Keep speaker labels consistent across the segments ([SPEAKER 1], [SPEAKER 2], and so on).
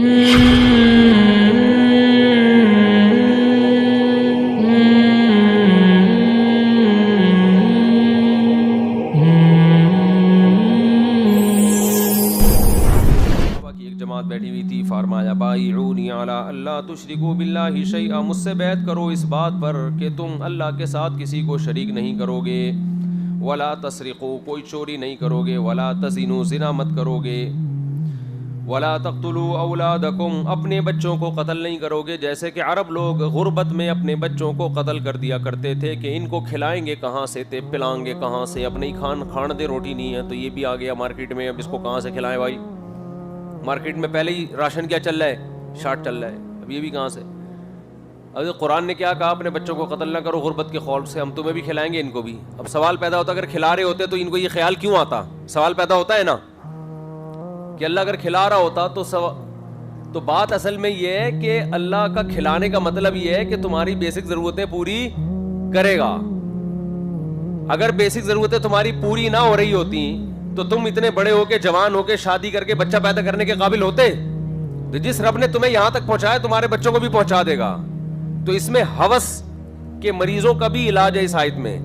[SPEAKER 1] جماعت بیٹھی ہوئی تھی، فرمایا بایعونی علی اللہ تشرکوا باللہ شیئا، مجھ سے بیعت کرو اس بات پر کہ تم اللہ کے ساتھ کسی کو شریک نہیں کرو گے، ولا تسرقوا، کوئی چوری نہیں کرو گے، ولا تزنوا، زنا مت کرو گے، ولا تقتلوا اولادکم، اپنے بچوں کو قتل نہیں کرو گے، جیسے کہ عرب لوگ غربت میں اپنے بچوں کو قتل کر دیا کرتے تھے کہ ان کو کھلائیں گے کہاں سے، پلائیں گے کہاں سے، اپنے ہی کھان دے روٹی نہیں ہے تو یہ بھی آ گیا مارکیٹ میں، اب اس کو کہاں سے کھلائیں بھائی، مارکیٹ میں پہلے ہی راشن کیا چل رہا ہے، شارٹ چل رہا ہے، اب یہ بھی کہاں سے۔ اب قرآن نے کیا کہا، اپنے بچوں کو قتل نہ کرو غربت کے خوف سے، ہم تمہیں بھی کھلائیں گے ان کو بھی۔ اب سوال پیدا ہوتا اگر کھلا رہے ہوتے تو ان کو یہ خیال کیوں آتا، سوال پیدا ہوتا ہے نا کہ اللہ اگر کھلا رہا ہوتا تو بات اصل میں یہ ہے کہ اللہ کا کھلانے کا مطلب یہ ہے کہ تمہاری بیسک ضرورتیں پوری کرے گا۔ اگر بیسک ضرورتیں تمہاری پوری نہ ہو رہی ہوتی تو تم اتنے بڑے ہو کے جوان ہو کے شادی کر کے بچہ پیدا کرنے کے قابل ہوتے؟ تو جس رب نے تمہیں یہاں تک پہنچایا تمہارے بچوں کو بھی پہنچا دے گا۔ تو اس میں ہوس کے مریضوں کا بھی علاج ہے اس آیت میں،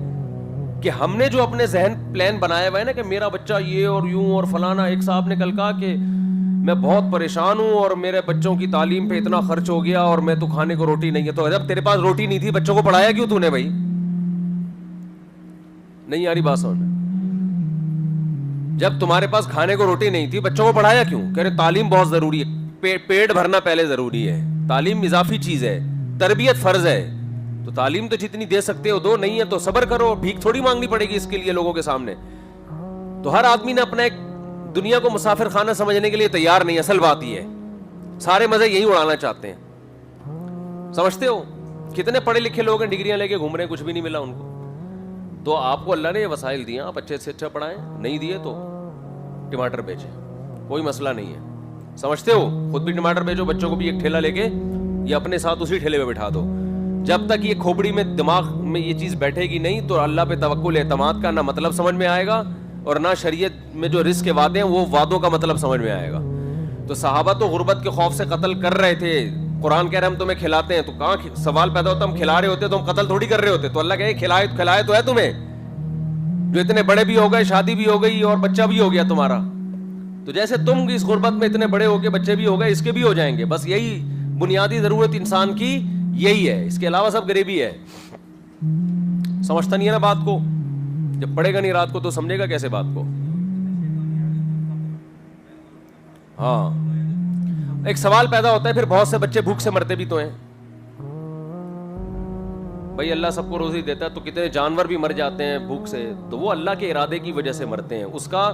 [SPEAKER 1] کہ ہم نے جو اپنے ذہن پلان بنایا ہوا ہے نا کہ میرا بچہ یہ اور یوں اور فلانا، ایک صاحب نے کل کہا کہ میں بہت پریشان ہوں اور میرے بچوں کی تعلیم پہ اتنا خرچ ہو گیا اور میں تو کھانے کو روٹی نہیں ہے۔ تو جب تیرے پاس روٹی نہیں تھی بچوں کو پڑھایا کیوں تو نے بھائی؟ نہیں آ رہی بات سمجھ؟ جب تمہارے پاس کھانے کو روٹی نہیں تھی بچوں کو پڑھایا کیوں؟ کہہ رہے تعلیم بہت ضروری ہے، پیٹ بھرنا پہلے ضروری ہے، تعلیم اضافی چیز ہے، تربیت فرض ہے، تو تعلیم تو جتنی دے سکتے ہو دو، نہیں ہے تو صبر کرو، بھیک تھوڑی مانگنی پڑے گی اس کے لیے لوگوں کے سامنے۔ تو ہر آدمی نے اپنا ایک دنیا کو مسافر خانہ سمجھنے کے لیے تیار نہیں، اصل بات یہ ہے سارے مزے یہی اڑانا چاہتے ہیں۔ سمجھتے ہو کتنے پڑھے لکھے لوگ ہیں ڈگریاں لے کے گھوم رہے ہیں، کچھ بھی نہیں ملا ان کو۔ تو آپ کو اللہ نے یہ وسائل دیے، آپ اچھے سے اچھا پڑھائیں، نہیں دیے تو ٹماٹر بیچیں، کوئی مسئلہ نہیں ہے۔ سمجھتے ہو خود بھی ٹماٹر بیچو، بچوں کو بھی ایک ٹھیلا لے کے یا اپنے ساتھ اسی ٹھیلے پہ بٹھا دو۔ جب تک یہ کھوپڑی میں دماغ میں یہ چیز بیٹھے گی نہیں تو اللہ پہ توکل اعتماد کا نہ مطلب سمجھ میں آئے گا اور نہ شریعت میں جو رزق کے وعدے ہیں وہ وعدوں کا مطلب سمجھ میں آئے گا۔ تو صحابہ تو غربت کے خوف سے قتل کر رہے تھے، قرآن کہہ رہے ہم تمہیں کھلاتے ہیں، تو کہاں سوال پیدا ہوتا ہم کھلا رہے ہوتے تو ہم قتل تھوڑی کر رہے ہوتے۔ تو اللہ کہے کھلائے تو ہے تمہیں، جو اتنے بڑے بھی ہو گئے، شادی بھی ہو گئی اور بچہ بھی ہو گیا تمہارا، تو جیسے تم اس غربت میں اتنے بڑے ہو کے بچے بھی ہو گئے، اس کے بھی ہو جائیں گے۔ بس یہی بنیادی ضرورت انسان کی یہی ہے، اس کے علاوہ سب غریبی ہے۔ سمجھتا نہیں ہے نا بات کو؟ جب پڑھے گا نہیں رات کو تو سمجھے گا کیسے بات کو؟ ہاں، ایک سوال پیدا ہوتا ہے پھر بہت سے بچے بھوک سے مرتے بھی تو ہیں بھائی، اللہ سب کو روزی دیتا ہے تو کتنے جانور بھی مر جاتے ہیں بھوک سے، تو وہ اللہ کے ارادے کی وجہ سے مرتے ہیں، اس کا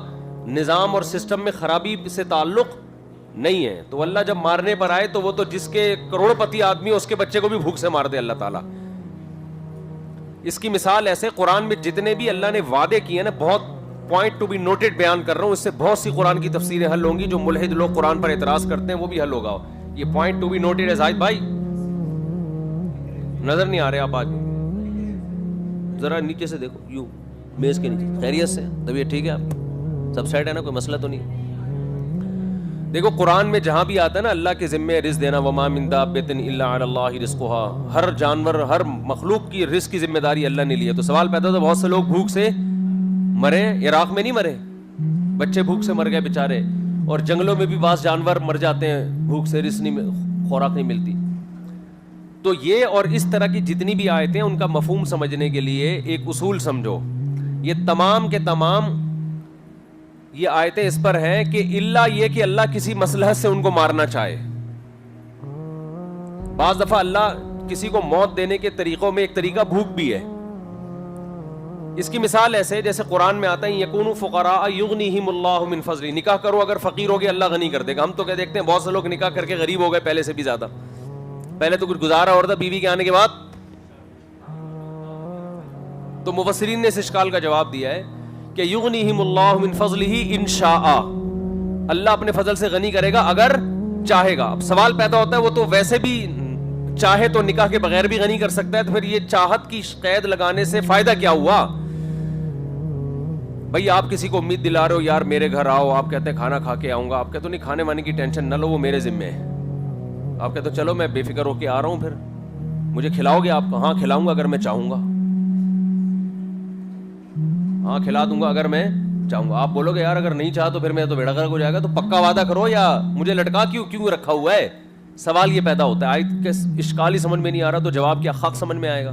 [SPEAKER 1] نظام اور سسٹم میں خرابی سے تعلق نہیں ہے۔ تو اللہ جب مارنے پر آئے تو وہ تو جس کے کروڑ پتی آدمی اس کے بچے کو بھی بھوک سے مار دے اللہ تعالیٰ۔ اس کی مثال ایسے قرآن میں جتنے بھی اللہ نے وعدے کیے ہیں نا، بہت پوائنٹ ٹو بی نوٹڈ بیان کر رہا ہوں، اس سے بہت سی قرآن کی تفسیریں حل ہوں گی، جو ملحد لوگ قرآن پر اعتراض کرتے ہیں وہ بھی حل ہوگا۔ یہ پوائنٹ ٹو بی نوٹڈ ہے زاہد بھائی، نظر نہیں آ رہے آپ؟ آج ذرا نیچے سے دیکھو، یوں میز کے نیچے، خیریت سے؟ طبیعت ٹھیک ہے آپ کی؟ سب سیٹ ہے نا، کوئی مسئلہ تو نہیں؟ دیکھو قرآن میں جہاں بھی آتا ہے نا اللہ کے ذمے رزق دینا، وما من دابۃ الا علی اللہ رزقها، ہر جانور ہر مخلوق کی رزق کی ذمہ داری اللہ نے لی ہے۔ تو سوال پیدا ہوتا ہے بہت سے لوگ بھوک سے مرے، عراق میں نہیں مرے، بچے بھوک سے مر گئے بیچارے، اور جنگلوں میں بھی بعض جانور مر جاتے ہیں بھوک سے، رزق نہیں، خوراک نہیں ملتی۔ تو یہ اور اس طرح کی جتنی بھی آیتیں ان کا مفہوم سمجھنے کے لیے ایک اصول سمجھو، یہ تمام کے تمام یہ آیتیں اس پر ہیں کہ اللہ یہ کہ اللہ کسی مصلحت سے ان کو مارنا چاہے۔ بعض دفعہ اللہ کسی کو موت دینے کے طریقوں میں ایک طریقہ بھوک بھی ہے۔ اس کی مثال ایسے جیسے قرآن میں آتا ہے یکونوا فقراء یغنیہم اللہ من فضلہ، نکاح کرو اگر فقیر ہوگے اللہ غنی کر دے گا۔ ہم تو کیا دیکھتے ہیں بہت سے لوگ نکاح کر کے غریب ہو گئے پہلے سے بھی زیادہ، پہلے تو کچھ گزارا اور تھا، بیوی کے آنے کے بعد۔ تو مفسرین نے اس اشکال کا جواب دیا ہے کہ یغنیہم اللہ من فضلہ ان شاء، اللہ اپنے فضل سے غنی کرے گا اگر چاہے گا۔ اب سوال پیدا ہوتا ہے وہ تو ویسے بھی چاہے تو نکاح کے بغیر بھی غنی کر سکتا ہے، تو پھر یہ چاہت کی قید لگانے سے فائدہ کیا ہوا؟ بھائی آپ کسی کو امید دلا رہے ہو یار میرے گھر آؤ، آپ کہتے ہیں کھانا کھا کے آؤں گا، آپ کہتے ہو نہیں کھانے وانے کی ٹینشن نہ لو وہ میرے ذمہ ہے، آپ کہتے ہو چلو میں بے فکر ہو کے آ رہا ہوں, پھر مجھے کھلاؤ گے آپ؟ ہاں کھلاؤں گا اگر میں چاہوں گا, ہاں کھلا دوں گا اگر میں چاہوں گا. آپ بولو گے یار اگر نہیں چاہا تو پھر میرا تو بیڑا غرق ہو جائے گا, تو پکا وعدہ کرو یا مجھے لٹکا کیوں رکھا ہوا ہے. سوال یہ پیدا ہوتا ہے, آیت کے اشکال ہی سمجھ میں نہیں آ رہا تو جواب کیا خاک سمجھ میں آئے گا.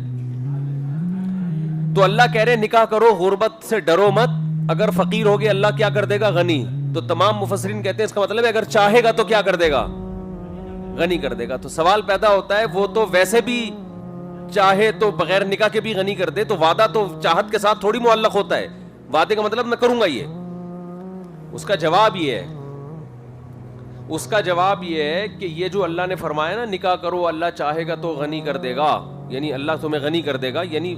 [SPEAKER 1] تو اللہ کہہ رہے نکاح کرو, غربت سے ڈرو مت. اگر فقیر ہوگے اللہ کیا کر دے گا؟ غنی. تو تمام مفسرین کہتے ہیں اس کا مطلب ہے اگر چاہے گا تو کیا کر دے گا؟ غنی کر دے گا. تو سوال پیدا ہوتا ہے وہ تو ویسے بھی چاہے تو بغیر نکاح کے بھی غنی کر دے, تو وعدہ تو چاہت کے ساتھ تھوڑی معلق ہوتا ہے. وعدے کا مطلب میں کروں گا یہ. اس کا جواب یہ ہے کہ یہ جو اللہ نے فرمایا نا نکاح کرو, اللہ چاہے گا تو غنی کر دے گا, یعنی اللہ تمہیں غنی کر دے گا, یعنی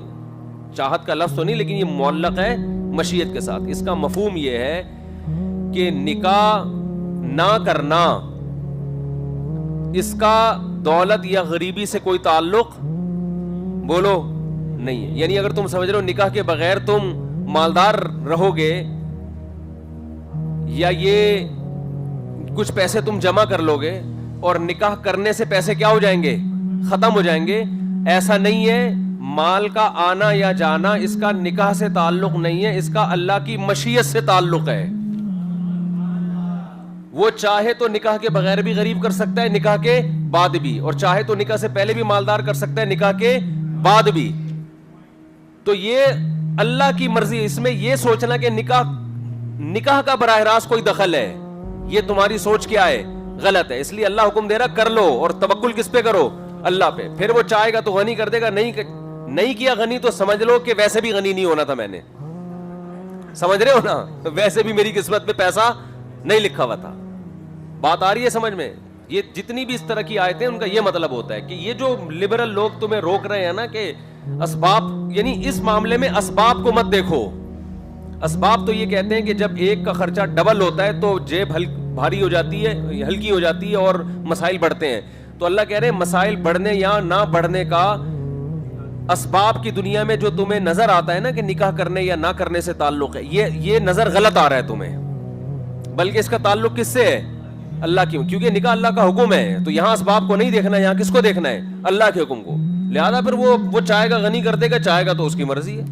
[SPEAKER 1] چاہت کا لفظ تو نہیں لیکن یہ معلق ہے مشیت کے ساتھ. اس کا مفہوم یہ ہے کہ نکاح نہ کرنا اس کا دولت یا غریبی سے کوئی تعلق بولو نہیں ہے. یعنی اگر تم سمجھ رہے ہو نکاح کے بغیر تم مالدار رہو گے یا یہ کچھ پیسے تم جمع کر لو گے اور نکاح کرنے سے پیسے کیا ہو جائیں گے؟ ختم ہو جائیں گے, ایسا نہیں ہے. مال کا آنا یا جانا اس کا نکاح سے تعلق نہیں ہے, اس کا اللہ کی مشیت سے تعلق ہے. وہ چاہے تو نکاح کے بغیر بھی غریب کر سکتا ہے, نکاح کے بعد بھی, اور چاہے تو نکاح سے پہلے بھی مالدار کر سکتا ہے, نکاح کے بعد بھی. تو یہ اللہ کی مرضی. اس میں یہ سوچنا کہ نکاح کا براہ راست کوئی دخل ہے, یہ تمہاری سوچ کیا ہے؟ غلط ہے. اس لیے اللہ حکم دے رہا کر لو, اور توکل کس پہ کرو؟ اللہ پہ. پھر وہ چاہے گا تو غنی کر دے گا, نہیں کیا غنی تو سمجھ لو کہ ویسے بھی غنی نہیں ہونا تھا میں نے. سمجھ رہے ہو نا, ویسے بھی میری قسمت میں پیسہ نہیں لکھا ہوا تھا. بات آ رہی ہے سمجھ میں؟ یہ جتنی بھی اس طرح کی آیتیں ان کا یہ مطلب ہوتا ہے کہ یہ جو لبرل لوگ تمہیں روک رہے ہیں نا کہ اسباب, یعنی اس معاملے میں اسباب کو مت دیکھو. اسباب تو یہ کہتے ہیں کہ جب ایک کا خرچہ ڈبل ہوتا ہے تو جیب بھاری ہو جاتی ہے, ہلکی ہو جاتی ہے اور مسائل بڑھتے ہیں. تو اللہ کہہ رہے ہیں مسائل بڑھنے یا نہ بڑھنے کا اسباب کی دنیا میں جو تمہیں نظر آتا ہے نا کہ نکاح کرنے یا نہ کرنے سے تعلق ہے, یہ نظر غلط آ رہا ہے تمہیں, بلکہ اس کا تعلق کس سے ہے؟ اللہ کی. کیونکہ نکاح اللہ کا حکم ہے, تو یہاں اسباب کو نہیں دیکھنا, یہاں کس کو دیکھنا ہے؟ اللہ کے حکم کو. لہذا پھر وہ چاہے گا غنی کر دے گا, چاہے گا تو اس کی مرضی ہے.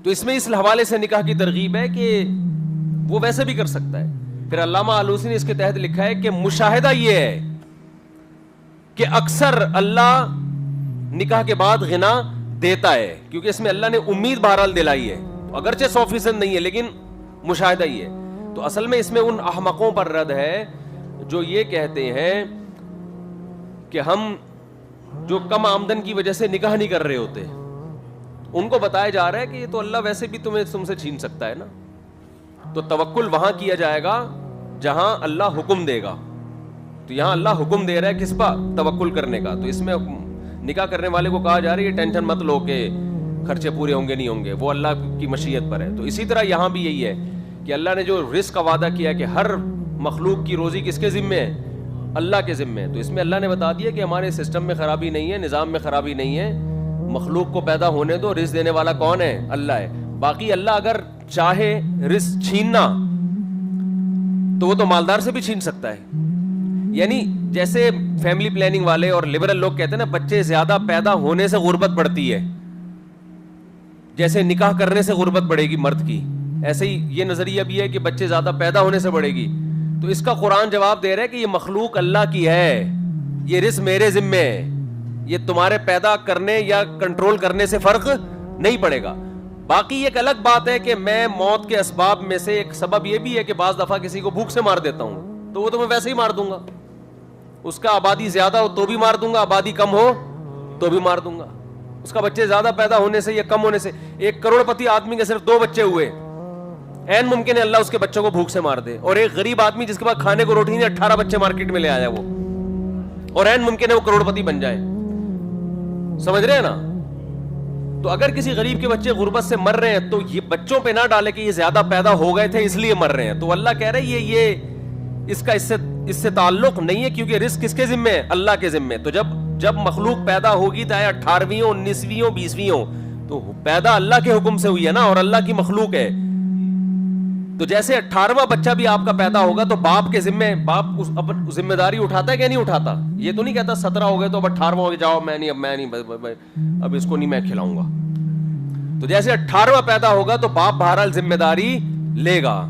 [SPEAKER 1] تو اس میں اس حوالے سے نکاح کی ترغیب ہے کہ وہ ویسے بھی کر سکتا ہے. پھر علامہ آلوسی نے اس کے تحت لکھا ہے کہ مشاہدہ یہ ہے کہ اکثر اللہ نکاح کے بعد غنا دیتا ہے, کیونکہ اس میں اللہ نے امید بہرحال دلائی ہے, اگرچہ 100% نہیں ہے لیکن مشاہدہ یہ ہے. تو اصل میں اس میں ان احمقوں پر رد ہے جو یہ کہتے ہیں کہ ہم جو کم آمدن کی وجہ سے نکاح نہیں کر رہے ہوتے, ان کو بتایا جا رہا ہے کہ یہ تو اللہ ویسے بھی تم سے چھین سکتا ہے نا. تو توکل وہاں کیا جائے گا جہاں اللہ حکم دے گا. تو یہاں اللہ حکم دے رہا ہے کس پر؟ توکل کرنے کا. تو اس میں نکاح کرنے والے کو کہا جا رہا ہے یہ ٹینشن مت لو کہ خرچے پورے ہوں گے نہیں ہوں گے, وہ اللہ کی مشیت پر ہے. تو اسی طرح یہاں بھی یہی ہے کہ اللہ نے جو رزق کا وعدہ کیا کہ ہر مخلوق کی روزی کس کے ذمے ہے؟ اللہ کے ذمے ہے. تو اس میں اللہ نے بتا دیا کہ ہمارے سسٹم میں خرابی نہیں ہے, نظام میں خرابی نہیں ہے, مخلوق کو پیدا ہونے دو, رزق دینے والا کون ہے؟ اللہ ہے. باقی اللہ اگر چاہے رزق چھیننا تو وہ تو مالدار سے بھی چھین سکتا ہے. یعنی جیسے فیملی پلاننگ والے اور لبرل لوگ کہتے ہیں نا بچے زیادہ پیدا ہونے سے غربت بڑھتی ہے, جیسے نکاح کرنے سے غربت بڑھے گی مرد کی, ایسے ہی یہ نظریہ بھی ہے کہ بچے زیادہ پیدا ہونے سے بڑھے گی. تو اس کا قرآن جواب دے رہا ہے کہ یہ مخلوق اللہ کی ہے, یہ رزق میرے ذمے ہے, یہ تمہارے پیدا کرنے یا کنٹرول کرنے سے فرق نہیں پڑے گا. باقی ایک الگ بات ہے کہ میں موت کے اسباب میں سے ایک سبب یہ بھی ہے کہ بعض دفعہ کسی کو بھوک سے مار دیتا ہوں, تو وہ تو میں ویسے ہی مار دوں گا. اس کا آبادی زیادہ ہو تو بھی مار دوں گا, آبادی کم ہو تو بھی مار دوں گا. اس کا بچے زیادہ پیدا ہونے سے یا کم ہونے سے, 1 کروڑپتی آدمی کے صرف 2 بچے ہوئے, این ممکن ہے اللہ اس کے بچوں کو بھوک سے مار دے. اور ایک غریب آدمی جس کے پاس کھانے کو روٹی نہیں, 18 بچے مارکیٹ میں لے آیا وہ, اور این ممکن ہے وہ کروڑپتی بن جائے. سمجھ رہے ہیں نا؟ تو اگر کسی غریب کے بچے غربت سے مر رہے ہیں تو یہ بچوں پہ نہ ڈالے کہ یہ زیادہ پیدا ہو گئے تھے اس لیے مر رہے ہیں. تو اللہ کہہ رہے ہیں یہ اس کا اس سے تعلق نہیں ہے, کیونکہ رزق کس کے ذمے ہے؟ اللہ کے ذمے. تو جب مخلوق پیدا ہوگی چاہے 18ویں 19ویں 20ویں تو پیدا اللہ کے حکم سے ہوئی ہے نا, اور اللہ کی مخلوق ہے. تو جیسے 18واں بچہ بھی آپ کا پیدا ہوگا تو باپ کے ذمے باپ ذمہ داری اٹھاتا ہے کہ نہیں اٹھاتا؟ یہ تو نہیں کہتا 17 ہو گئے تو اب 18واں ہو گیا جاؤ میں نہیں اب اس کو نہیں میں کھلاؤں گا. تو جیسے 18واں پیدا ہوگا تو باپ بہرحال ذمہ داری لے گا.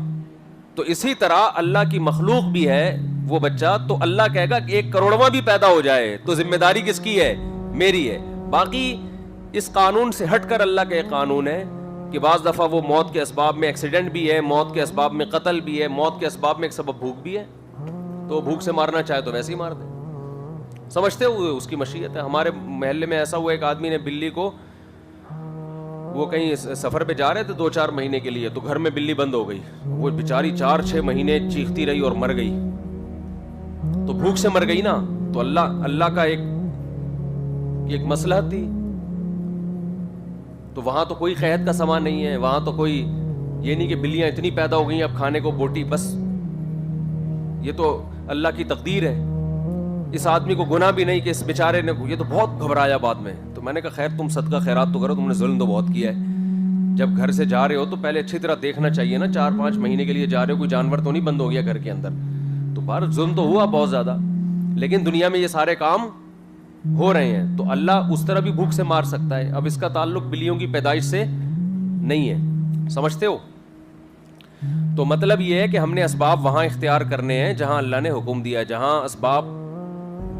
[SPEAKER 1] تو اسی طرح اللہ کی مخلوق بھی ہے وہ بچہ, تو اللہ کہے گا کہ 1 کروڑواں بھی پیدا ہو جائے تو ذمہ داری کس کی ہے؟ میری ہے. باقی اس قانون سے ہٹ کر اللہ کا ایک قانون ہے کہ بعض دفعہ وہ موت کے اسباب میں ایکسیڈنٹ بھی ہے, موت کے اسباب میں قتل بھی ہے, موت کے اسباب میں ایک سبب بھوک بھی ہے. تو بھوک سے مارنا چاہے تو ویسے ہی مار دے, سمجھتے ہو اس کی مشیت ہے. ہمارے محلے میں ایسا ہوا, ایک آدمی نے بلی کو, وہ کہیں سفر پہ جا رہے تھے 2-4 مہینے کے لیے, تو گھر میں بلی بند ہو گئی. وہ بیچاری 4-6 مہینے چیختی رہی اور مر گئی. تو بھوک سے مر گئی نا, تو اللہ کا ایک مصلحت تھی. تو وہاں تو کوئی قحط کا سامان نہیں ہے, وہاں تو کوئی یہ نہیں کہ بلیاں اتنی پیدا ہو گئی اب کھانے کو بوٹی, بس یہ تو اللہ کی تقدیر ہے. اس آدمی کو گناہ بھی نہیں کہ اس بیچارے نے, یہ تو بہت گھبرایا بعد میں. تو میں نے کہا خیر تم صدقہ خیرات تو کرو, تم نے ظلم تو بہت کیا ہے. جب گھر سے جا رہے ہو تو پہلے اچھی طرح دیکھنا چاہیے نا, 4-5 مہینے کے لیے جا رہے ہو, کوئی جانور تو نہیں بند ہو گیا گھر کے اندر. تو باہر ظلم تو ہوا بہت زیادہ, لیکن دنیا میں یہ سارے کام ہو رہے ہیں. تو اللہ اس طرح بھی بھوک سے مار سکتا ہے. اب اس کا تعلق بلیوں کی پیدائش سے نہیں ہے, سمجھتے ہو؟ تو مطلب یہ ہے کہ ہم نے اسباب وہاں اختیار کرنے ہیں جہاں اللہ نے حکم دیا. جہاں اسباب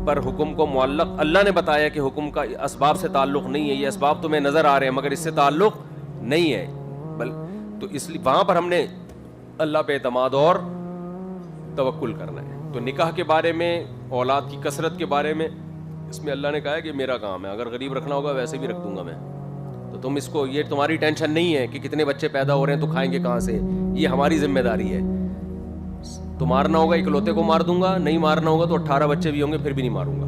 [SPEAKER 1] پر حکم کو معلق, اللہ نے بتایا کہ حکم کا اسباب سے تعلق نہیں ہے, یہ اسباب تمہیں نظر آ رہے ہیں مگر اس سے تعلق نہیں ہے, تو اس لیے وہاں پر ہم نے اللہ پہ اعتماد اور توکل کرنا ہے. تو نکاح کے بارے میں, اولاد کی کثرت کے بارے میں, اس میں اللہ نے کہا ہے کہ میرا کام ہے, اگر غریب رکھنا ہوگا ویسے بھی رکھ دوں گا میں. تو تم اس کو, یہ تمہاری ٹینشن نہیں ہے کہ کتنے بچے پیدا ہو رہے ہیں تو کھائیں گے کہاں سے, یہ ہماری ذمہ داری ہے. تو مارنا ہوگا اکلوتے کو مار دوں گا, نہیں مارنا ہوگا تو 18 بچے بھی ہوں گے پھر بھی نہیں ماروں گا.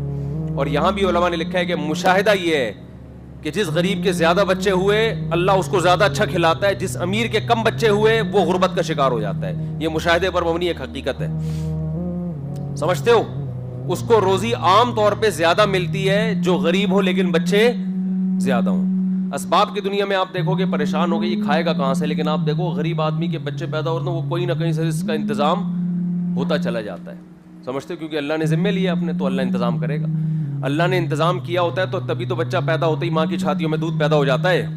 [SPEAKER 1] اور یہاں بھی علماء نے لکھا ہے کہ مشاہدہ یہ ہے کہ جس غریب کے زیادہ بچے ہوئے اللہ اس کو زیادہ اچھا کھلاتا ہے, جس امیر کے کم بچے ہوئے وہ غربت کا شکار ہو جاتا ہے. یہ مشاہدے پر مبنی ایک حقیقت ہے, سمجھتے ہو؟ اس کو روزی عام طور پہ زیادہ ملتی ہے جو غریب ہو لیکن بچے زیادہ ہوں. اسباب کی دنیا میں آپ دیکھو گے پریشان ہو گئے یہ کھائے گا کہاں سے, لیکن آپ دیکھو غریب آدمی کے بچے پیدا ہوتے ہیں وہ کوئی نہ کہیں سے اس کا انتظام ہوتا چلا جاتا ہے, سمجھتے ہو؟ کیونکہ اللہ نے ذمہ لیا اپنے, تو اللہ انتظام کرے گا. اللہ نے انتظام کیا ہوتا ہے تو تبھی تو بچہ پیدا ہوتا ہی ماں کی چھاتیوں میں دودھ پیدا ہو جاتا ہے.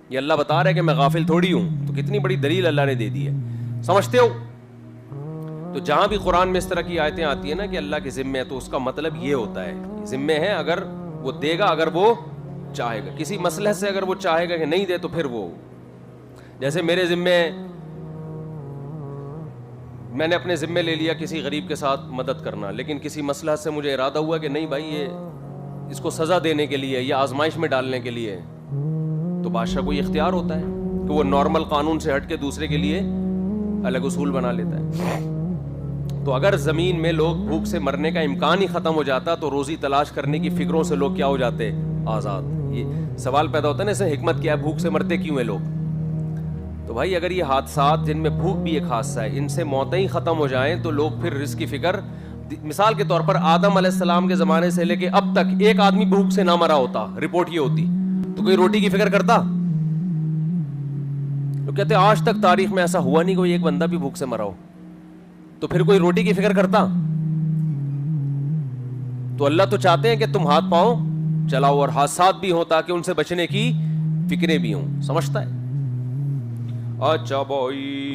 [SPEAKER 1] یہ اللہ بتا رہا ہے کہ میں غافل تھوڑی ہوں, تو کتنی بڑی دلیل اللہ نے دے دی ہے, سمجھتے ہو؟ تو جہاں بھی قرآن میں اس طرح کی آیتیں آتی ہیں نا کہ اللہ کے ذمے ہے, تو اس کا مطلب یہ ہوتا ہے ذمے ہے, اگر وہ دے گا, اگر وہ چاہے گا. کسی مسئلے سے اگر وہ چاہے گا کہ نہیں دے تو پھر وہ, جیسے میرے ذمے, میں نے اپنے ذمے لے لیا کسی غریب کے ساتھ مدد کرنا, لیکن کسی مسئلہ سے مجھے ارادہ ہوا کہ نہیں بھائی یہ اس کو سزا دینے کے لیے یا آزمائش میں ڈالنے کے لیے, تو بادشاہ کو یہ اختیار ہوتا ہے کہ وہ نارمل قانون سے ہٹ کے دوسرے کے لیے الگ اصول بنا لیتا ہے. تو اگر زمین میں لوگ بھوک سے مرنے کا امکان ہی ختم ہو جاتا تو روزی تلاش کرنے کی فکروں سے لوگ کیا ہو جاتے؟ آزاد. یہ سوال پیدا ہوتا ہے نا, اس میں حکمت کیا ہے, بھوک سے مرتے کیوں ہیں لوگ؟ تو بھائی اگر یہ حادثات جن میں بھوک بھی ایک حادثہ ہے, ان سے موتیں ہی ختم ہو جائیں تو لوگ پھر رزق کی فکر, مثال کے طور پر آدم علیہ السلام کے زمانے سے لے کے اب تک ایک آدمی بھوک سے نہ مرا ہوتا, رپورٹ یہ ہوتی, تو کوئی روٹی کی فکر کرتا؟ تو کہتے آج تک تاریخ میں ایسا ہوا نہیں کوئی ایک بندہ بھی بھوک سے مرا ہو, تو پھر کوئی روٹی کی فکر کرتا؟ تو اللہ تو چاہتے ہیں کہ تم ہاتھ پاؤں چلاؤ اور حادثات بھی ہوں تاکہ ان سے بچنے کی فکریں بھی ہوں, سمجھتا ہے؟ اچھا بھائی.